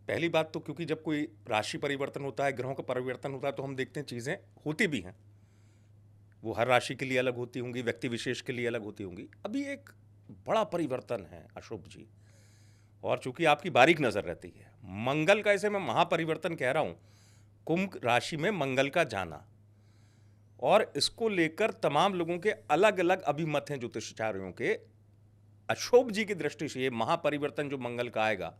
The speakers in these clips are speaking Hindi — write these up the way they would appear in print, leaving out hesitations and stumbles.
पहली बात तो क्योंकि जब कोई राशि परिवर्तन होता है, ग्रहों का परिवर्तन होता है, तो हम देखते हैं चीज़ें होती भी हैं। वो हर राशि के लिए अलग होती होंगी, व्यक्ति विशेष के लिए अलग होती होंगी। अभी एक बड़ा परिवर्तन है अशुभ जी, और चूंकि आपकी बारीक नज़र रहती है, मंगल का, इसे मैं महापरिवर्तन कह रहा हूँ, कुंभ राशि में मंगल का जाना, और इसको लेकर तमाम लोगों के अलग अलग अभिमत हैं ज्योतिषाचार्यों के। अशुभ जी की दृष्टि से ये महापरिवर्तन जो मंगल का आएगा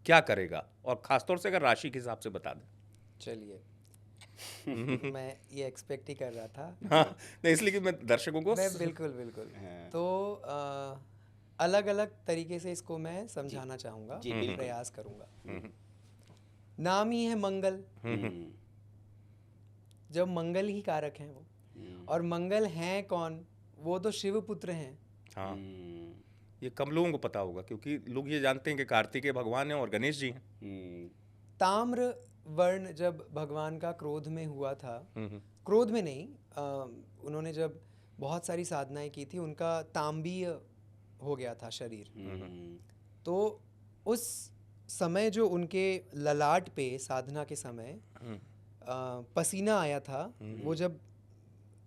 क्या करेगा, और खासतौर से अगर राशि के हिसाब से बता दें। चलिए, मैं ये एक्सपेक्ट ही कर रहा था। हाँ, नहीं, इसलिए कि मैं दर्शकों को मैं बिल्कुल बिल्कुल तो अलग अलग तरीके से इसको मैं समझाना चाहूँगा, प्रयास करूँगा। नाम ही है मंगल, जब मंगल ही कारक हैं वो, और मंगल हैं कौन? वो तो शिव पुत्र हैं। हाँ, ये कम लोगों को पता होगा, क्योंकि लोग ये जानते हैं कि कार्तिकेय भगवान हैं और गणेश जी हैं। ताम्र वर्ण जब भगवान का क्रोध में हुआ था, क्रोध में नहीं, उन्होंने जब बहुत सारी साधनाएं की थी, उनका तांबीय हो गया था शरीर। तो उस समय जो उनके ललाट पे साधना के समय पसीना आया था, वो जब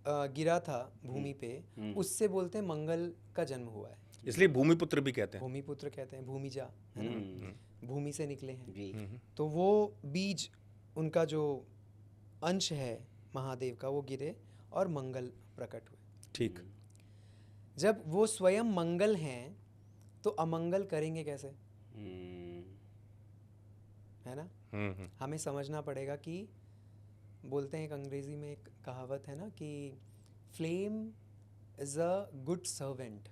गिरा था भूमि पे, उससे बोलते हैं मंगल का जन्म हुआ है। इसलिए भूमिपुत्र भी कहते हैं। भूमिपुत्र कहते हैं, भूमिजा है ना, भूमि से निकले हैं। तो वो बीज, उनका जो अंश है महादेव का, वो गिरे और मंगल प्रकट हुए। ठीक। जब वो स्वयं मंगल हैं तो अमंगल करेंगे कैसे? है ना? हमें समझना पड़ेगा कि बोलते हैं, एक अंग्रेजी में एक कहावत है ना कि flame is a good servant,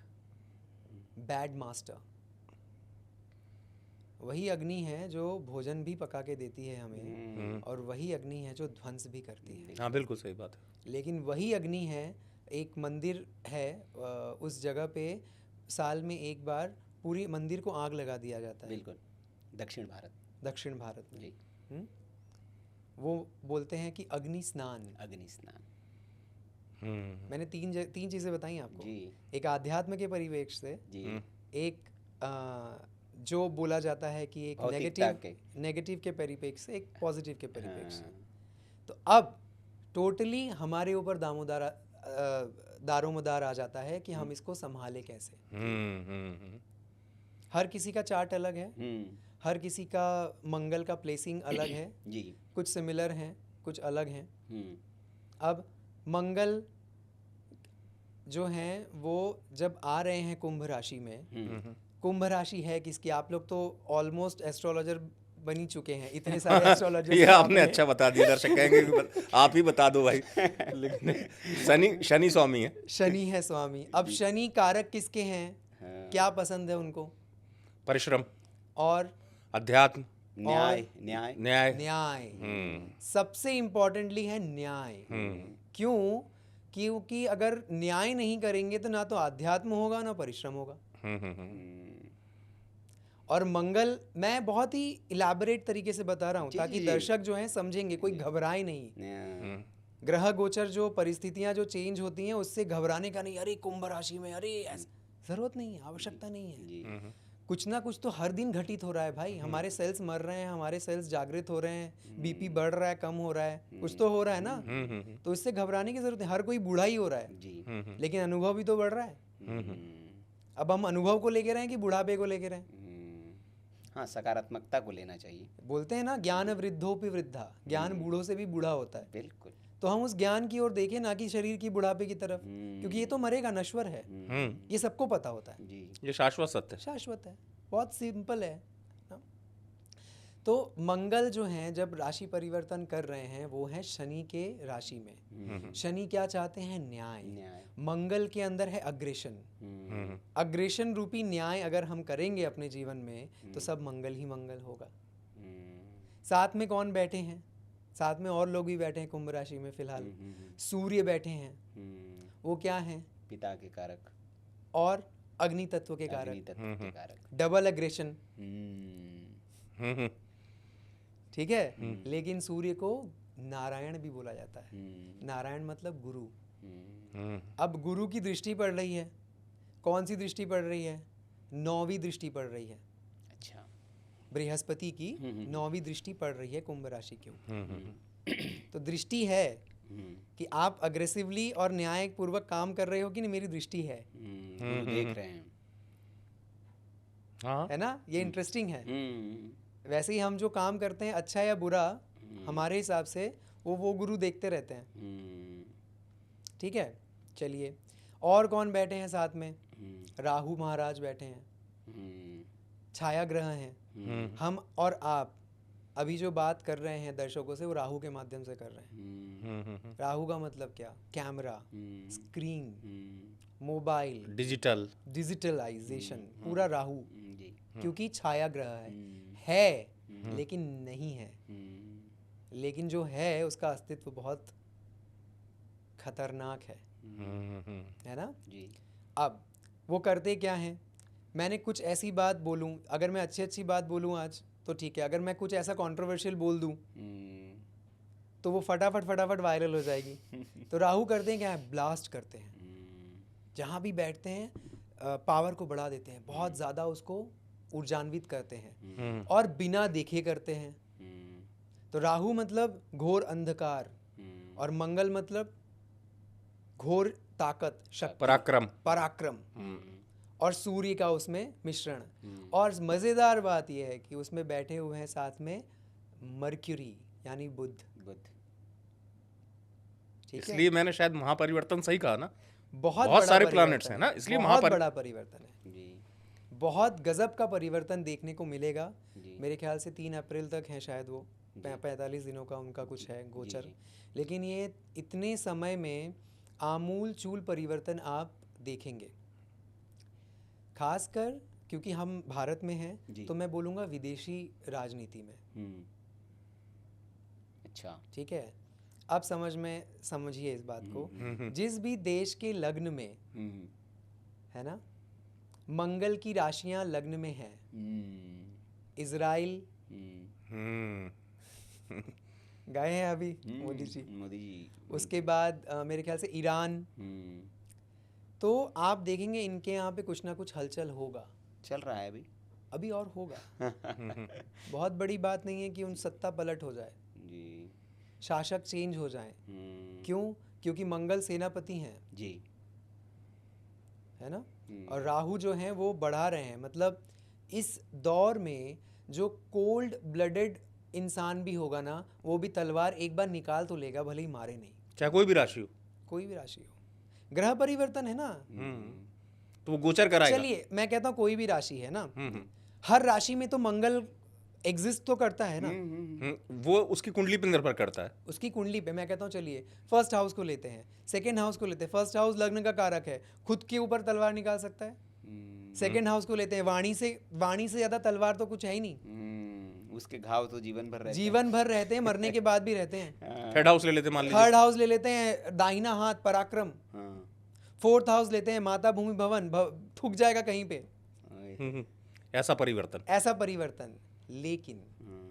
bad master. वही अग्नि है जो भोजन भी पका के देती है हमें, और वही अग्नि है जो ध्वंस भी करती है। हाँ, बिल्कुल सही बात है। लेकिन वही अग्नि है, एक मंदिर है उस जगह पे साल में एक बार पूरी मंदिर को आग लगा दिया जाता है। बिल्कुल, दक्षिण भारत में जी। वो बोलते हैं कि अग्नि स्नान। मैंने तीन चीज़ें बताई आपको जी। एक आध्यात्म के परिवेश से जी। एक जो बोला जाता है कि एक नेगेटिव के परिपेक्ष से, एक पॉजिटिव के परिपेक्ष से। तो अब टोटली हमारे ऊपर दारोमदार आ जाता है कि हम इसको संभाले कैसे। हर किसी का चार्ट अलग है, हर किसी का मंगल का प्लेसिंग अलग है जी। कुछ सिमिलर हैं, कुछ अलग हैं। अब मंगल जो हैं वो जब आ रहे हैं कुंभ राशि में, कुंभ राशि है किसकी? आप लोग तो ऑलमोस्ट एस्ट्रोलॉजर बन ही चुके हैं, इतने सारे एस्ट्रोलॉजर। ये आपने अच्छा बता दिया, दर्शक कहेंगे आप ही बता दो भाई। लेकिन शनि स्वामी है। शनि है स्वामी। अब शनि कारक किसके हैं? क्या पसंद है उनको? परिश्रम और अध्यात्म, न्याय। सबसे इम्पोर्टेंटली है न्याय। क्यों? क्योंकि अगर न्याय नहीं करेंगे तो ना तो अध्यात्म होगा ना परिश्रम होगा। और मंगल, मैं बहुत ही इलैबोरेट तरीके से बता रहा हूँ ताकि दर्शक जो हैं समझेंगे, कोई घबराए नहीं। ग्रह गोचर जो परिस्थितियां जो चेंज होती हैं उससे घबराने का नहीं, अरे कुंभ राशि में, अरे जरूरत नहीं है, आवश्यकता नहीं है। कुछ ना कुछ तो हर दिन घटित हो रहा है भाई। हमारे सेल्स मर रहे हैं, हमारे सेल्स जागृत हो रहे हैं, बीपी बढ़ रहा है, कम हो रहा है, कुछ तो हो रहा है ना। तो इससे घबराने की जरूरत है। हर कोई बूढ़ा ही हो रहा है, लेकिन अनुभव भी तो बढ़ रहा है। अब हम अनुभव को लेके रहे हैं कि बुढ़ापे को लेके रहे हैं? हाँ, सकारात्मकता को लेना चाहिए। बोलते हैं ना, ज्ञान वृद्धोपि वृद्धा, ज्ञान बूढ़ों से भी बूढ़ा होता है। बिल्कुल। तो हम उस ज्ञान की ओर देखें, ना कि शरीर की बुढ़ापे की तरफ, क्योंकि ये तो मरेगा, नश्वर है। ये सबको पता होता है जी। ये शाश्वत सत्य, शाश्वत है, बहुत सिंपल है ना? तो मंगल जो हैं जब राशि परिवर्तन कर रहे हैं, वो है शनि के राशि में। शनि क्या चाहते हैं? न्याय। मंगल के अंदर है अग्रेशन। अग्रेशन रूपी न्याय अगर हम करेंगे अपने जीवन में तो सब मंगल ही मंगल होगा। साथ में कौन बैठे हैं? साथ में और लोग भी बैठे हैं कुंभ राशि में फिलहाल। सूर्य बैठे हैं, वो क्या हैं? पिता के कारक और अग्नि तत्व के कारक। डबल अग्रेशन, ठीक है। लेकिन सूर्य को नारायण भी बोला जाता है। नारायण मतलब गुरु। अब गुरु की दृष्टि पड़ रही है। कौन सी दृष्टि पड़ रही है? 9वीं दृष्टि पड़ रही है। अच्छा। बृहस्पति की 9वीं दृष्टि पड़ रही है कुंभ राशि के ऊपर। तो दृष्टि है कि आप अग्रेसिवली और न्यायपूर्वक काम कर रहे हो कि नहीं, मेरी दृष्टि है। गुरु देख रहे हैं। हाँ है ना, ये इंटरेस्टिंग है। वैसे ही हम जो काम करते हैं अच्छा या बुरा, हमारे हिसाब से वो गुरु देखते रहते हैं। ठीक है, चलिए और कौन बैठे हैं साथ में? राहु महाराज बैठे हैं, छाया ग्रह हैं। हम और आप अभी जो बात कर रहे हैं दर्शकों से, वो राहु के माध्यम से कर रहे हैं। राहु का मतलब क्या? कैमरा, स्क्रीन, मोबाइल, डिजिटलाइजेशन, पूरा राहु। क्योंकि छाया ग्रह है लेकिन नहीं है। लेकिन जो है उसका अस्तित्व बहुत खतरनाक है ना जी। अब वो करते क्या हैं? मैंने कुछ ऐसी बात बोलूं, अगर मैं अच्छी बात बोलूं आज तो ठीक है, अगर मैं कुछ ऐसा कंट्रोवर्शियल बोल दूं तो वो फटाफट वायरल हो जाएगी। तो राहु करते हैं क्या है? ब्लास्ट करते हैं। जहाँ भी बैठते हैं पावर को बढ़ा देते हैं, बहुत ज़्यादा उसको ऊर्जान्वित करते हैं और बिना देखे करते हैं। तो राहु मतलब घोर अंधकार और मंगल मतलब घोर ताकत, शक्ति, पराक्रम और सूर्य का उसमें मिश्रण। और मजेदार बात यह है कि उसमें बैठे हुए हैं साथ में मर्क्यूरी यानी बुध। इसलिए मैंने शायद महापरिवर्तन सही कहा ना, बहुत सारे प्लैनेट्स हैं ना, इसलिए बहुत बड़ा परिवर्तन है जी। बहुत गजब का परिवर्तन देखने को मिलेगा। मेरे ख्याल से 3 अप्रैल तक है शायद, वो 45 दिनों का उनका कुछ है गोचर। लेकिन ये इतने समय में आमूल चूल परिवर्तन आप देखेंगे, खासकर क्योंकि हम भारत में हैं तो मैं बोलूँगा विदेशी राजनीति में। अच्छा, ठीक है, अब समझिए इस बात को। जिस भी देश के लग्न में है ना, मंगल की राशियां लग्न में हैं, इजराइल गए हैं अभी मोदी जी, उसके बाद मेरे ख्याल से ईरान, तो आप देखेंगे इनके यहाँ पे कुछ ना कुछ हलचल होगा, चल रहा है अभी और होगा। बहुत बड़ी बात नहीं है कि उन सत्ता पलट हो जाए जी, शासक चेंज हो जाए। क्यों? क्योंकि मंगल सेनापति हैं जी, है ना, और राहु जो हैं वो बढ़ा रहे हैं। मतलब इस दौर में जो कोल्ड ब्लडेड इंसान भी होगा ना, वो भी तलवार एक बार निकाल तो लेगा, भले ही मारे नहीं, चाहे कोई भी राशि हो। ग्रह परिवर्तन है ना, तो वो गोचर कराएगा। चलिए मैं कहता हूँ कोई भी राशि है ना, हर राशि में तो मंगल एग्जिस्ट तो करता है ना। वो उसकी कुंडली पे निर्भर करता है, उसकी कुंडली पे। मैं कहता हूँ चलिए फर्स्ट हाउस को लेते हैं, सेकेंड हाउस को लेते हैं। फर्स्ट हाउस लग्न का कारक है, खुद के ऊपर तलवार निकाल सकता है। सेकेंड हाउस को लेते हैं, वाणी से ज्यादा तलवार तो कुछ है ही नहीं। उसके घाव तो जीवन भर रहते हैं, मरने के बाद भी रहते हैं। थर्ड हाउस ले लेते हैं, दाहिना हाथ पराक्रम। फोर्थ हाउस लेते हैं, माता भूमि भवन, थूक जाएगा कहीं पे। ऐसा परिवर्तन। लेकिन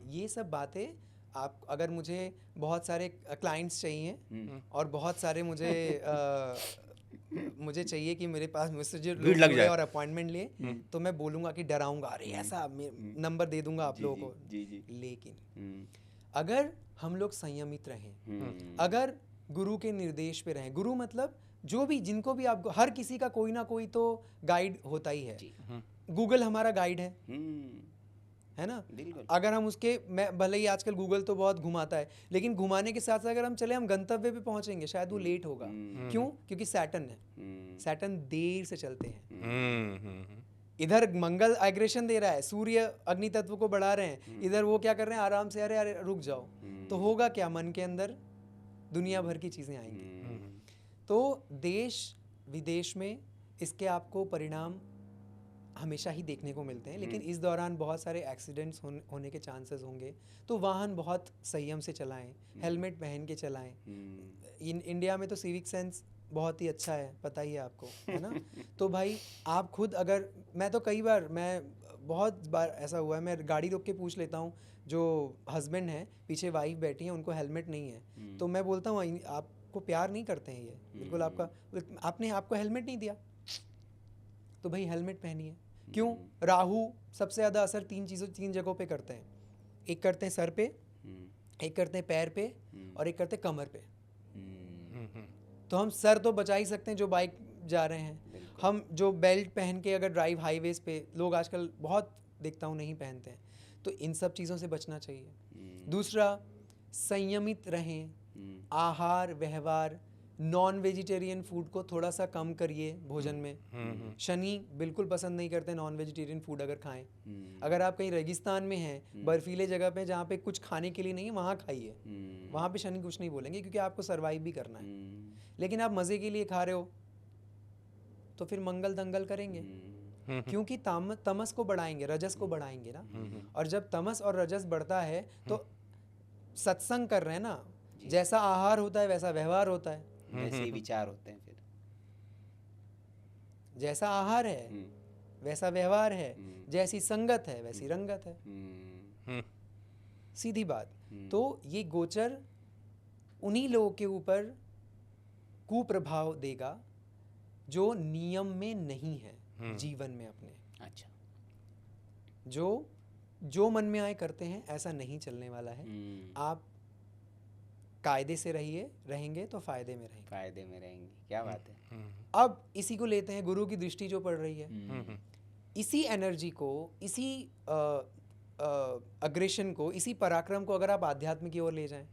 ये सब बातें आप, अगर मुझे बहुत सारे क्लाइंट्स चाहिए और बहुत सारे मुझे चाहिए कि मेरे पास मुझसे लोग जुड़े और अपॉइंटमेंट लिए, तो मैं बोलूँगा कि डराऊंगा, अरे ऐसा नंबर दे दूंगा आप लोगों को। लेकिन अगर हम लोग संयमित रहें, अगर गुरु के निर्देश पे रहें, गुरु मतलब जो भी, जिनको भी आपको, हर किसी का कोई ना कोई तो गाइड होता ही है। गूगल हमारा गाइड है ना। अगर हम उसके, मैं भले ही आजकल गूगल तो बहुत घुमाता है, लेकिन घुमाने के साथ साथ अगर हम चले, हम गंतव्य पे पहुंचेंगे, शायद वो लेट होगा। क्यों? क्योंकि सैटर्न है, सैटर्न देर से चलते हैं। इधर मंगल एग्रेशन दे रहा है, सूर्य अग्नि तत्व को बढ़ा रहे हैं, इधर वो क्या कर रहे हैं, आराम से, अरे अरे रुक जाओ। तो होगा क्या, मन के अंदर दुनिया भर की चीजें आएंगी। तो देश विदेश में इसके आपको परिणाम हमेशा ही देखने को मिलते हैं। लेकिन इस दौरान बहुत सारे एक्सीडेंट्स होने के चांसेस होंगे, तो वाहन बहुत संयम से चलाएं, हेलमेट पहन के चलाएं। इंडिया में तो सिविक सेंस बहुत ही अच्छा है, पता ही है आपको, है ना। तो भाई आप खुद, अगर मैं तो कई बार, मैं बहुत बार ऐसा हुआ है, मैं गाड़ी रोक के पूछ लेता हूँ, जो हस्बैंड हैं पीछे वाइफ बैठी हैं, उनको हेलमेट नहीं है, तो मैं बोलता हूँ आपको प्यार नहीं करते हैं ये, बिल्कुल आपको हेलमेट नहीं दिया, तो भाई हेलमेट पहनिए। क्यों? राहु सबसे ज्यादा असर तीन जगहों पे करते हैं। एक करते हैं सर पे, एक करते हैं पैर पे, और एक करते हैं कमर पे। तो हम सर तो बचा ही सकते हैं जो बाइक जा रहे हैं, हम जो बेल्ट पहन के अगर ड्राइव हाईवेज पे, लोग आजकल बहुत देखता हूँ नहीं पहनते हैं, तो इन सब चीज़ों से बचना चाहिए। दूसरा, संयमित रहें, आहार व्यवहार, नॉन वेजिटेरियन फूड को थोड़ा सा कम करिए भोजन में। शनि बिल्कुल पसंद नहीं करते नॉन वेजिटेरियन फूड अगर खाएं। अगर आप कहीं रेगिस्तान में हैं, बर्फीले जगह पे जहाँ पे कुछ खाने के लिए नहीं है, वहाँ खाइए, वहाँ पे शनि कुछ नहीं बोलेंगे, क्योंकि आपको सरवाइव भी करना है। लेकिन आप मज़े के लिए खा रहे हो तो फिर मंगल दंगल करेंगे, क्योंकि तमस को बढ़ाएंगे, रजस को बढ़ाएंगे ना। और जब तमस और रजस बढ़ता है तो सत्संग कर रहे हैं ना, जैसा आहार होता है वैसा व्यवहार होता है, वैसे ही विचार होते हैं फिर। जैसा आहार है वैसा व्यवहार है, जैसी संगत है वैसी रंगत है। सीधी बात। तो ये गोचर उन्हीं लोगों के ऊपर कुप्रभाव देगा जो नियम में नहीं है जीवन में अपने। अच्छा। जो मन में आए करते हैं, ऐसा नहीं चलने वाला है। आप कायदे से रहेंगे तो फायदे में रहेंगे। क्या बात है। अब इसी को लेते हैं, गुरु की दृष्टि जो पड़ रही है, इसी एनर्जी को, इसी अग्रेशन को, इसी पराक्रम को अगर आप आध्यात्म की ओर ले जाएं,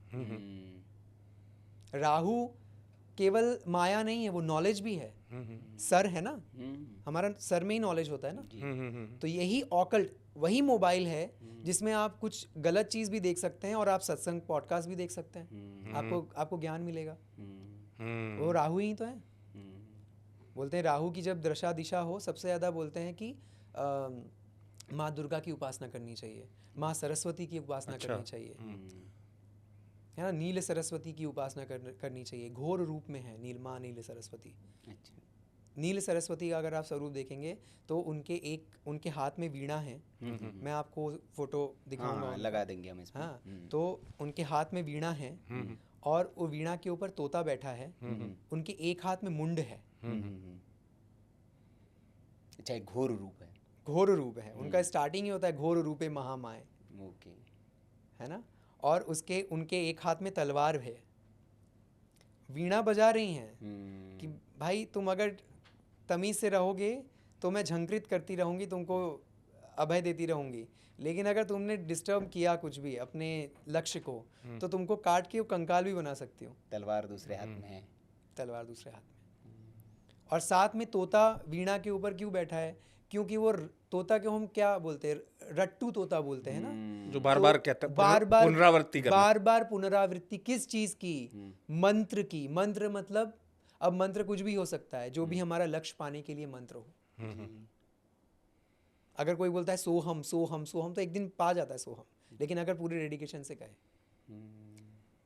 राहु केवल माया नहीं है, वो नॉलेज भी है। सर है ना, हमारा सर में ही नॉलेज होता है ना। तो यही ऑकल्ट, वही मोबाइल है जिसमें आप कुछ गलत चीज भी देख सकते हैं और आप सत्संग पॉडकास्ट भी देख सकते हैं। आपको ज्ञान मिलेगा। वो राहु ही तो है। बोलते हैं राहु की जब दशा दिशा हो, सबसे ज्यादा बोलते हैं कि माँ दुर्गा की उपासना करनी चाहिए, माँ सरस्वती की उपासना करनी चाहिए, है ना। नील सरस्वती की उपासना करनी चाहिए। घोर रूप में है माँ नील सरस्वती। अच्छा। नील सरस्वती का अगर आप स्वरूप देखेंगे तो उनके हाथ में वीणा है। मैं आपको फोटो दिखाऊंगा। हाँ, लगा देंगे हम इसमें। हाँ, तो उनके हाथ में वीणा है और वो वीणा के ऊपर तोता बैठा है। उनके एक हाथ में मुंड है। अच्छा, एक घोर रूप है। घोर रूप है उनका। स्टार्टिंग ही होता है घोर रूपे महामाए, ओके, है ना। और उनके एक हाथ में तलवार है, वीणा बजा रही हैं कि भाई तुम अगर तमीज से रहोगे तो मैं झंकृत करती रहूंगी, तुमको अभय देती रहूंगी। लेकिन अगर तुमने डिस्टर्ब किया कुछ भी अपने लक्ष्य को, तो तुमको काट के कंकाल भी बना सकती हूँ। तलवार दूसरे हाथ में है। तलवार दूसरे हाथ में। और साथ में तोता वीणा के ऊपर क्यों बैठा है? क्योंकि वो तोता को हम क्या बोलते हैं, रट्टू तोता बोलते हैं ना, जो बार बार कहता है, पुनरावृत्ति करना। बार बार पुनरावृत्ति किस चीज की? मंत्र की। मंत्र मतलब, अब मंत्र कुछ भी हो सकता है, जो भी हमारा लक्ष्य पाने के लिए मंत्र हो। अगर कोई बोलता है सोहम सोहम सोहम, तो एक दिन पा जाता है सोहम, लेकिन अगर पूरी डेडिकेशन से कहे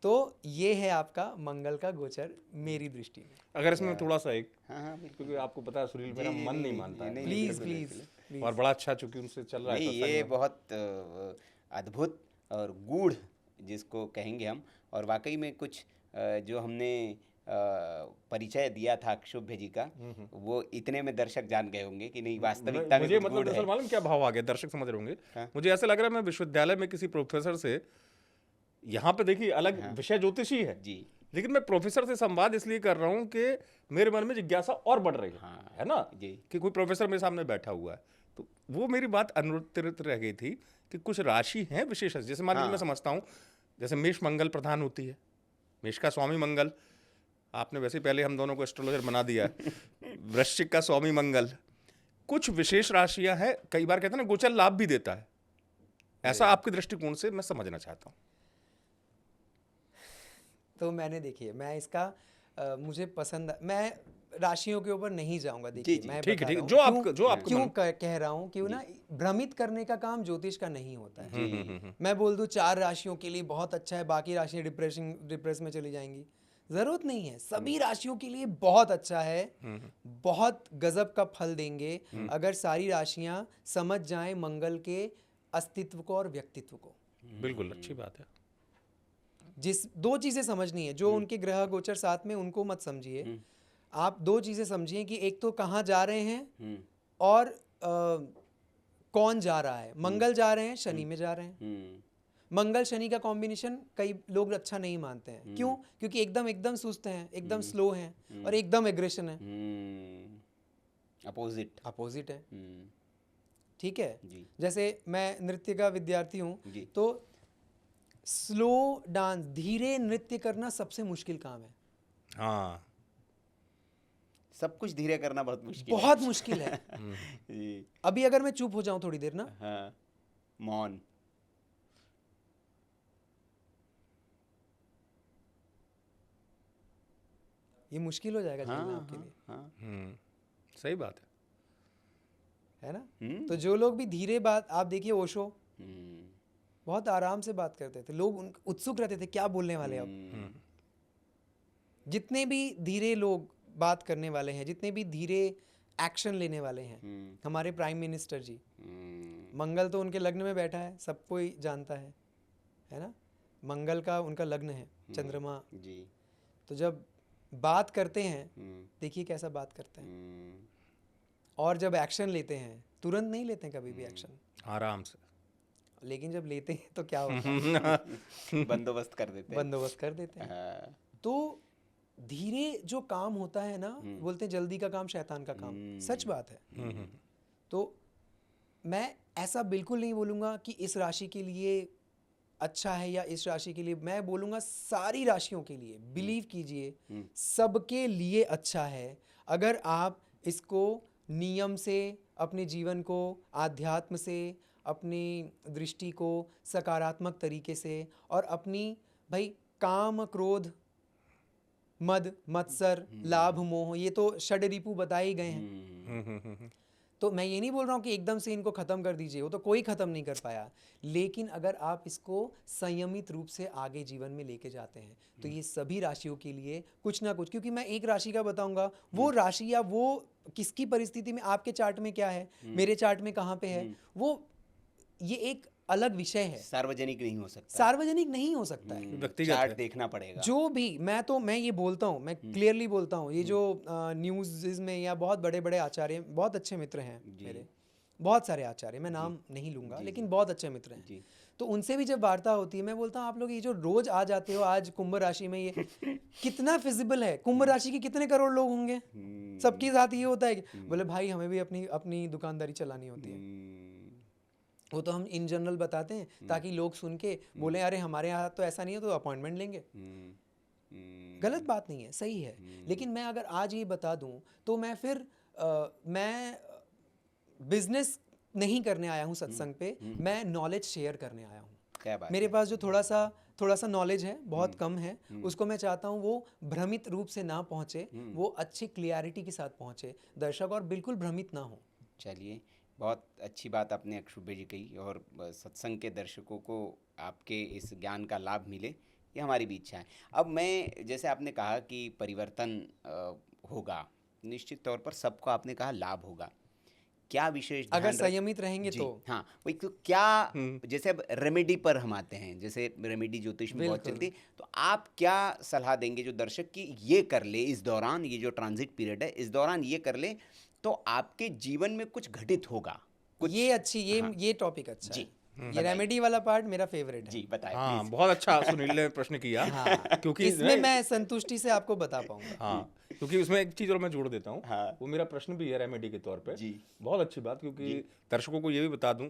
तो ये है आपका मंगल का गोचर मेरी दृष्टि में। अगर इसमें थोड़ा सा एक, हाँ, क्योंकि आपको पता है सुनील, मेरा मन नहीं मानता है। प्लीज। और बड़ा अच्छा चूंकि उनसे चल रहा है। ये बहुत अद्भुत और गूढ़ जिसको कहेंगे हम, और वाकई में कुछ जो हमने परिचय दिया था शुभ्य जी का, वो इतने में दर्शक जान गए होंगे कि नहीं, वास्तविकता में मुझे मतलब दरअसल मालूम क्या भाव आ गया, दर्शक समझ रहे होंगे। मुझे ऐसा लग रहा है मैं विश्वविद्यालय में किसी प्रोफेसर से, यहाँ पे देखिए अलग विषय ज्योतिषी है जी, लेकिन मैं प्रोफेसर से संवाद इसलिए कर रहा हूँ कि मेरे मन में जिज्ञासा और बढ़ रही है ना जी, कि कोई प्रोफेसर मेरे सामने बैठा हुआ है। तो वो मेरी बात अनुत्तरित रह गई थी कि कुछ राशि हैं विशेष, जैसे मान लीजिए मैं समझता हूँ, जैसे मेष मंगल प्रधान होती है, मेष का स्वामी मंगल, आपने वैसे पहले हम दोनों को एस्ट्रोलॉजर बना दिया। वृश्चिक का स्वामी मंगल, कुछ विशेष राशियां हैं, कई बार कहते हैं ना गोचर लाभ भी देता है, ऐसा आपके दृष्टिकोण से मैं समझना चाहता हूँ। तो मैंने, देखिए मैं इसका मुझे पसंद, मैं राशियों के ऊपर नहीं जाऊंगा। देखिए मैं ठीक है, जो आप क्यों कह रहा हूँ, क्यों ना भ्रमित करने का काम ज्योतिष का नहीं होता है। मैं बोल दूं 4 राशियों के लिए बहुत अच्छा है, बाकी राशियां डिप्रेस में चली जाएंगी, जरूरत नहीं है। सभी राशियों के लिए बहुत अच्छा है, बहुत गजब का फल देंगे अगर सारी राशियां समझ जाएं मंगल के अस्तित्व को और व्यक्तित्व को। बिल्कुल अच्छी बात है। जिस 2 चीजें समझनी है, जो उनके ग्रह गोचर साथ में, उनको मत समझिए आप। 2 चीजें समझिए कि एक तो कहाँ जा रहे हैं और कौन जा रहा है, मंगल जा रहे हैं, शनि में जा रहे हैं। मंगल शनि का कॉम्बिनेशन कई लोग अच्छा नहीं मानते हैं। क्यों? क्योंकि एकदम सुस्त हैं, एकदम स्लो हैं और एकदम एग्रेशन है, अपोजिट है। ठीक है जी। जैसे मैं नृत्य का विद्यार्थी हूँ, तो स्लो डांस, धीरे नृत्य करना सबसे मुश्किल काम है। हाँ, सब कुछ धीरे करना बहुत मुश्किल बहुत मुश्किल है। जी। अभी अगर मैं चुप हो जाऊं थोड़ी देर ना, हाँ, मौन। ये मुश्किल हो जाएगा हाँ, झेलना आपके हाँ, लिए, हाँ। सही बात है ना? तो जो लोग भी धीरे बात, आप देखिए ओशो हम्म, बहुत आराम से बात करते थे, लोग उत्सुक रहते थे क्या बोलने वाले अब। जितने भी धीरे लोग बात करने वाले हैं, जितने भी धीरे एक्शन लेने वाले हैं, हमारे प्राइम मिनिस्टर जी, मंगल तो उनके लग्न में बैठा है, सब कोई जानता है ना? मंगल का उनका लग्न है, चंद्रमा जी। तो जब बात करते हैं, देखिए कैसा बात करते हैं। और जब एक्शन लेते हैं, तुरंत नहीं लेते हैं कभी भी एक्शन, आराम से। लेकिन जब लेते हैं तो क्या होता है? बंदोबस्त कर देते हैं। बंदोबस्त कर देते हैं। हाँ। तो धीरे जो काम होता है ना, बोलते हैं जल्दी का काम शैतान का काम, सच बात है। तो मैं ऐसा बिल्कुल नहीं बोलूँगा कि इस राशि के लिए अच्छा है या इस राशि के लिए, मैं बोलूँगा सारी राशियों के लिए, बिलीव कीजिए सबके लिए अच्छा है। अगर आप इसको नियम से, अपने जीवन को आध्यात्म से, अपनी दृष्टि को सकारात्मक तरीके से, और अपनी भाई काम क्रोध मद मत्सर लाभ मोह, ये तो षड्रिपु बताए ही गए हैं। तो मैं ये नहीं बोल रहा हूँ कि एकदम से इनको ख़त्म कर दीजिए, वो तो कोई ख़त्म नहीं कर पाया, लेकिन अगर आप इसको संयमित रूप से आगे जीवन में लेके जाते हैं तो ये सभी राशियों के लिए कुछ ना कुछ, क्योंकि मैं एक राशि का बताऊंगा, वो राशि या वो किसकी परिस्थिति में, आपके चार्ट में क्या है, मेरे चार्ट में कहाँ पे है, वो ये एक अलग विषय है, सार्वजनिक नहीं हो सकता। सार्वजनिक नहीं हो सकता है, व्यक्तिगत चार्ट है। देखना पड़ेगा। जो भी मैं ये बोलता हूँ, मैं क्लियरली बोलता हूँ, ये जो न्यूज़ में या बहुत बड़े बड़े आचार्य, बहुत अच्छे मित्र हैं मेरे, बहुत सारे आचार्य, मैं नाम नहीं लूँगा, लेकिन बहुत अच्छे मित्र हैं, तो उनसे भी जब वार्ता होती है, मैं बोलता हूँ आप लोग ये जो रोज आ जाते हो आज कुंभ राशि में, ये कितना फिजिबल है? कुंभ राशि के कितने करोड़ लोग होंगे? सबके साथ ये होता है कि बोले भाई हमें भी अपनी अपनी दुकानदारी चलानी होती है, वो तो हम इन जनरल बताते हैं ताकि लोग सुन के बोले अरे हमारे यहाँ तो ऐसा नहीं है, तो अपॉइंटमेंट लेंगे। गलत बात नहीं है, सही है, लेकिन मैं अगर आज ये बता दूं तो मैं फिर मैं बिजनेस नहीं करने आया हूँ सत्संग पे, मैं नॉलेज शेयर करने आया हूँ। क्या बात मेरे पास जो थोड़ा सा नॉलेज है, बहुत कम है, उसको मैं चाहता हूँ वो भ्रमित रूप से ना पहुँचे, वो अच्छी क्लियरिटी के साथ पहुँचे दर्शक, और बिल्कुल भ्रमित ना हो। चलिए, बहुत अच्छी बात आपने अक्षुभ जी कही, और सत्संग के दर्शकों को आपके इस ज्ञान का लाभ मिले, ये हमारी भी इच्छा है। अब मैं, जैसे आपने कहा कि परिवर्तन होगा, निश्चित तौर पर सबको आपने कहा लाभ होगा, क्या विशेष अगर ध्यान संयमित रहेंगे जी, तो। हाँ वही तो, क्या जैसे अब रेमेडी पर हम आते हैं, जैसे रेमेडी ज्योतिष में बहुत चलती है, तो आप क्या सलाह देंगे जो दर्शक की ये कर ले इस दौरान, ये जो ट्रांजिट पीरियड है इस दौरान ये कर ले तो आपके जीवन में कुछ घटित होगा कुछ? ये अच्छी, ये टॉपिक अच्छा जी, है, ये रेमेडी वाला पार्ट मेरा फेवरेट है। जी बताएं हाँ, प्लीज। बहुत अच्छा सुनील ने प्रश्न किया। हाँ, क्योंकि इसमें मैं संतुष्टि से आपको बता पाऊंगा। हाँ, क्योंकि उसमें एक चीज़ और मैं जोड़ देता हूँ, हाँ। वो मेरा प्रश्न भी है रेमेडी के तौर पे। जी। बहुत अच्छी बात, क्योंकि दर्शकों को ये भी बता दूं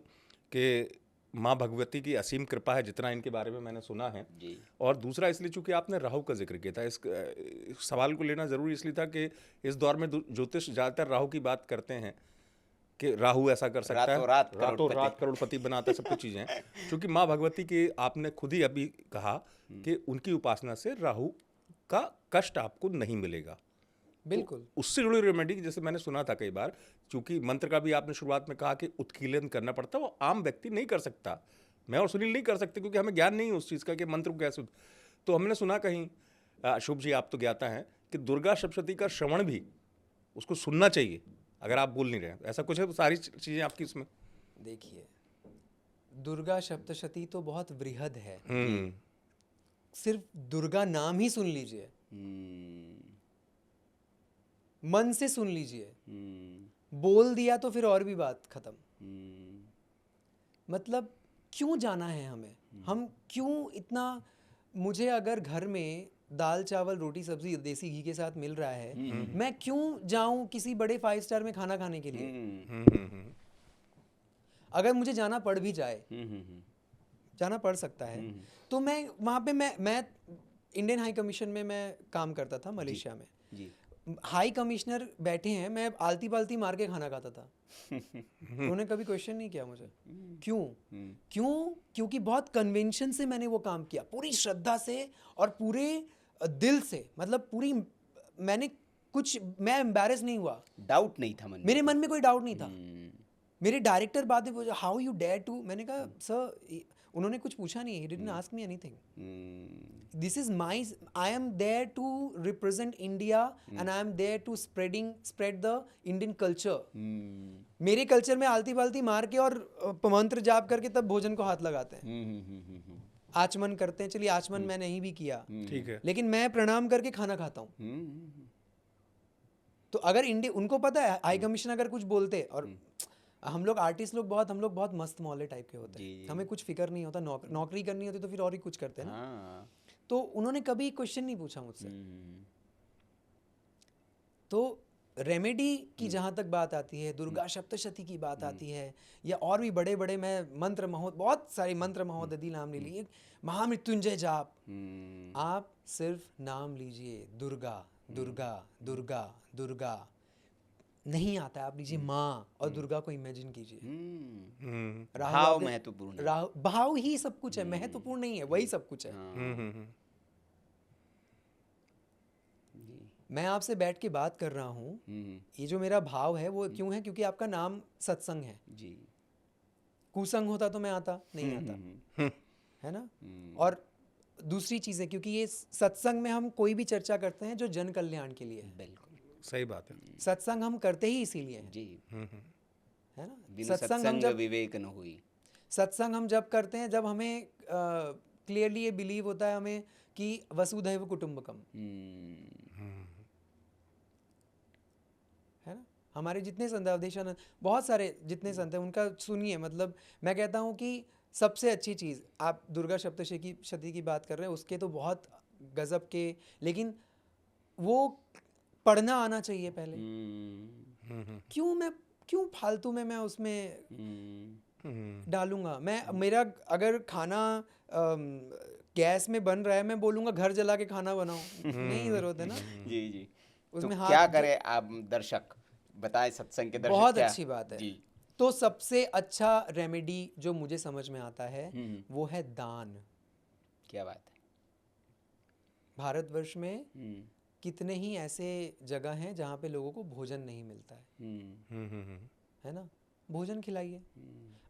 कि माँ भगवती की असीम कृपा है, जितना इनके बारे में मैंने सुना है। जी। और दूसरा इसलिए चूंकि आपने राहु का जिक्र किया था, इस सवाल को लेना ज़रूरी इसलिए था कि इस दौर में ज्योतिष ज़्यादातर राहु की बात करते हैं कि राहु ऐसा कर सकता है, रातों रात करोड़पति बनाता है, सब कुछ चीज़ें हैं। क्योंकि माँ भगवती की आपने खुद ही अभी कहा कि उनकी उपासना से राहु का कष्ट आपको नहीं मिलेगा। बिल्कुल। तो उससे जुड़ी रेमेडी, जैसे मैंने सुना था कई बार, क्योंकि मंत्र का भी आपने शुरुआत में कहा कि उत्कीलन करना पड़ता है, वो आम व्यक्ति नहीं कर सकता, मैं और सुनील नहीं कर सकते, क्योंकि हमें ज्ञान नहीं है उस चीज़ का कि मंत्र को कैसे। तो हमने सुना कहीं, शुभ जी आप तो ज्ञाता हैं, कि दुर्गा सप्तशती का श्रवण भी उसको सुनना चाहिए अगर आप बोल नहीं रहे, ऐसा कुछ है? सारी चीज़ें आपकी इसमें। देखिए, दुर्गा सप्तशती तो बहुत वृहद है, सिर्फ दुर्गा नाम ही सुन लीजिए, मन से सुन लीजिए, बोल दिया तो फिर और भी बात खत्म। हम्म, मतलब क्यों जाना है हमें, हम क्यों इतना, मुझे अगर घर में दाल चावल रोटी सब्जी देसी घी के साथ मिल रहा है, मैं क्यों जाऊं किसी बड़े 5 स्टार में खाना खाने के लिए? हम्म, अगर मुझे जाना पड़ भी जाए, जाना पड़ सकता है, तो मैं वहाँ पे मैं इंडियन हाई कमीशन में मैं काम करता था मलेशिया में। जी हाई कमिश्नर बैठे हैं, मैं आलती पालती मार के खाना खाता था। उन्होंने कभी क्वेश्चन नहीं किया मुझे क्यों। क्यों? क्योंकि बहुत कन्वेंशन से मैंने वो काम किया, पूरी श्रद्धा से और पूरे दिल से, मतलब पूरी, मैंने कुछ, मैं एम्बैरेस नहीं हुआ, डाउट नहीं था मन में। मेरे मन में कोई डाउट नहीं था। हम्म, मेरे डायरेक्टर बाद में पूछा हाउ यू डेयर टू, मैंने कहा सर, उन्होंने कुछ पूछा नहीं, he didn't ask me anything, this is my, I am there to represent India and I am there to spread the Indian culture. मेरे कल्चर में आलती पालती मार के और मंत्र जाप करके तब भोजन को हाथ लगाते हैं, आचमन करते हैं। चलिए आचमन मैं नहीं भी किया, ठीक है। लेकिन मैं प्रणाम करके खाना खाता हूँ। तो अगर इंडिया, उनको पता है हाई कमीशन अगर कुछ बोलते, और हम लोग आर्टिस्ट लोग हम लोग बहुत मस्त मौले टाइप के होते हैं, हमें कुछ फिक्र नहीं होता, नौकरी करनी होती तो फिर और ही कुछ करते हैं ना। हाँ, तो उन्होंने कभी क्वेश्चन नहीं पूछा मुझसे। तो रेमेडी की जहाँ तक बात आती है, दुर्गा सप्तशती की बात आती है, या और भी बड़े बड़े, मैं मंत्र बहुत सारे मंत्र महोदधि नाम ले लिए, महामृत्युंजय जाप, आप सिर्फ नाम लीजिए दुर्गा दुर्गा दुर्गा दुर्गा, नहीं आता है आप लीजिए माँ और दुर्गा को इमेजिन कीजिए। राहु भाव आपने- महत्वपूर्ण है। भाव ही सब कुछ है, महत्वपूर्ण नहीं है, वही सब कुछ है। मैं आपसे बैठ के बात कर रहा हूँ, ये जो मेरा भाव है वो क्यों है? क्योंकि आपका नाम सत्संग है। जी कुसंग होता तो मैं आता नहीं आता, है ना। और दूसरी चीज़ है, क्योंकि ये सत्संग में हम कोई भी चर्चा करते हैं जो जन कल्याण के लिए है। बिल्कुल सही बात है। सत्संग हम करते ही इसीलिए हैं, जी, है ना। बिनु सत्संग विवेक न हुई। सत्संग हम जब करते हैं जब हमें क्लियरली ये बिलीव होता है हमें कि वसुधैव कुटुंबकम, है ना। हमारे जितने संत, अवधेशानंद, बहुत सारे जितने संत हैं, उनका सुनिए। मतलब मैं कहता हूँ कि सबसे अच्छी चीज़, आप दुर्गा सप्तशती की बात कर रहे हैं, उसके तो बहुत गजब के, लेकिन वो पढ़ना आना चाहिए पहले। क्यों फालतू में मैं उसमें डालूंगा? मैं, मेरा अगर खाना गैस में बन रहा है, मैं बोलूँगा घर जला के खाना बनाओ, नहीं ज़रूरत है ना जी जी। तो उसमें क्या करे आप दर्शक बताएं, सत्संग के दर्शक बहुत क्या? अच्छी बात है जी। तो सबसे अच्छा रेमेडी जो मुझे समझ में आता है वो है दान। क्या बात है। भारतवर्ष में कितने ही ऐसे जगह हैं जहाँ पे लोगों को भोजन नहीं मिलता है ना। भोजन खिलाइए।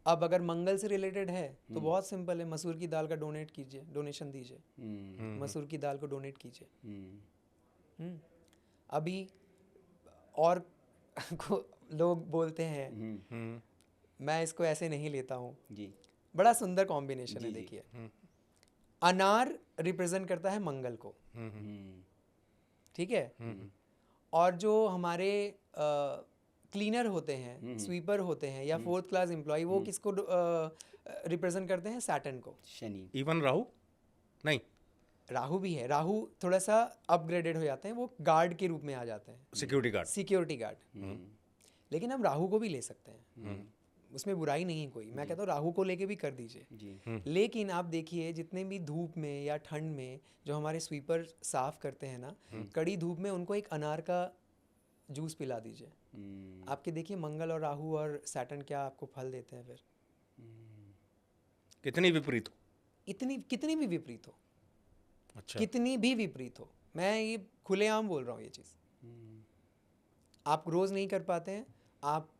अब अगर मंगल से रिलेटेड है तो बहुत सिंपल है, मसूर की दाल का डोनेट कीजिए, डोनेशन दीजिए, मसूर की दाल को डोनेट कीजिए। अभी और लोग बोलते हैं, मैं इसको ऐसे नहीं लेता हूँ जी, बड़ा सुंदर कॉम्बिनेशन है। देखिए, अनार रिप्रेजेंट करता है मंगल को, ठीक है, और जो हमारे क्लीनर होते हैं, स्वीपर होते हैं, या 4th क्लास एम्प्लॉय, वो किसको रिप्रेजेंट करते हैं? सैटर्न को। शनि। इवन राहु नहीं, राहु भी है, राहु थोड़ा सा अपग्रेडेड हो जाते हैं, वो गार्ड के रूप में आ जाते हैं, सिक्योरिटी गार्ड। Security guard. लेकिन हम राहु को भी ले सकते हैं, उसमें बुराई नहीं है कोई। मैं कहता हूँ राहु को लेके भी कर दीजिए। लेकिन आप देखिए, जितने भी धूप में या ठंड में जो हमारे स्वीपर साफ करते हैं ना, कड़ी धूप में उनको एक अनार का जूस पिला दीजिए। आपके देखिए मंगल और राहु और सैटर्न क्या आपको फल देते हैं फिर। कितनी विपरीत हो, कितनी भी विपरीत हो, अच्छा, कितनी भी विपरीत हो, मैं ये खुलेआम बोल रहा हूँ ये चीज़। आप रोज़ नहीं कर पाते हैं, आप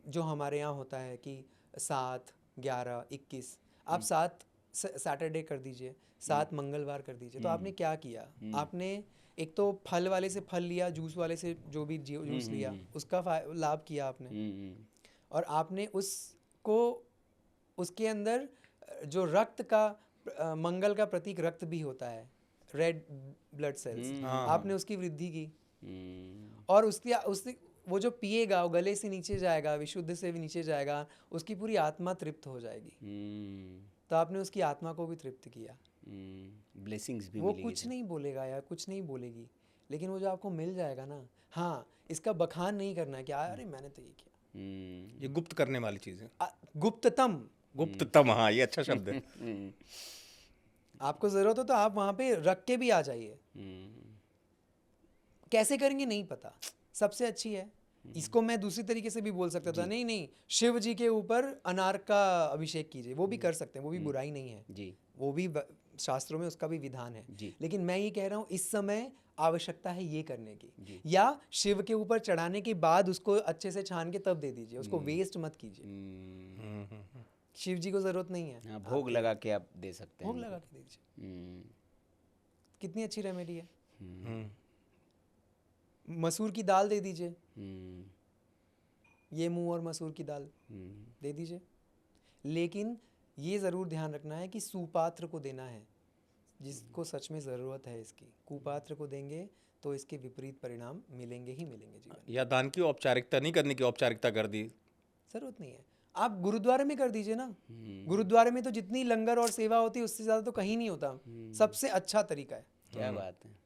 जो हमारे यहाँ होता है कि 7, 11, 21, आप 7 सैटरडे कर दीजिए, 7 मंगलवार कर दीजिए। तो आपने क्या किया? आपने एक तो फल वाले से फल लिया, जूस वाले से जो भी जूस लिया, उसका लाभ किया आपने, और आपने उसको, उसके अंदर जो रक्त का, मंगल का प्रतीक रक्त भी होता है, रेड ब्लड सेल्स, आपने उसकी वृद्धि की, और उसके वो जो पिएगा वो गले से नीचे जाएगा, विशुद्ध से भी नीचे जाएगा, उसकी पूरी आत्मा तृप्त हो जाएगी। तो आपने उसकी आत्मा को भी तृप्त किया। ब्लेसिंग्स भी वो मिलेगी कुछ नहीं बोलेगा यार, कुछ नहीं बोलेगी, लेकिन वो जो आपको मिल जाएगा ना, हाँ, इसका बखान नहीं करना है कि अरे मैंने तो ये किया। ये गुप्त करने वाली चीज़ है। गुप्ततम। गुप्ततम, हाँ, ये अच्छा शब्द है। आपको ज़रूरत हो तो आप वहाँ पे रख के भी आ जाइए। कैसे करेंगे नहीं पता, सबसे अच्छी है। इसको मैं दूसरी तरीके से भी बोल सकता था, नहीं नहीं, शिव जी के ऊपर अनार का अभिषेक कीजिए, वो भी कर सकते हैं, वो भी बुराई नहीं है जी, वो भी शास्त्रों में उसका भी विधान है जी। लेकिन मैं ये कह रहा हूँ इस समय आवश्यकता है ये करने जी। की, या शिव के ऊपर चढ़ाने के बाद उसको अच्छे से छान के तब दे दीजिए, उसको वेस्ट मत कीजिए। शिव जी को जरूरत नहीं है। हाँ, भोग लगा के आप दे सकते हैं भोग लगा के दीजिए, कितनी अच्छी रेमेडी है। मसूर की दाल दे दीजिए, ये मूंग और मसूर की दाल दे दीजिए, लेकिन ये ज़रूर ध्यान रखना है कि सुपात्र को देना है, जिसको सच में ज़रूरत है इसकी। कुपात्र को देंगे तो इसके विपरीत परिणाम मिलेंगे ही मिलेंगे जीवन में। या दान की औपचारिकता नहीं करने की औपचारिकता कर दी, ज़रूरत नहीं है, आप गुरुद्वारे में कर दीजिए ना। गुरुद्वारे में तो जितनी लंगर और सेवा होती है उससे ज़्यादा तो कहीं नहीं होता, सबसे अच्छा तरीका है। क्या बात है।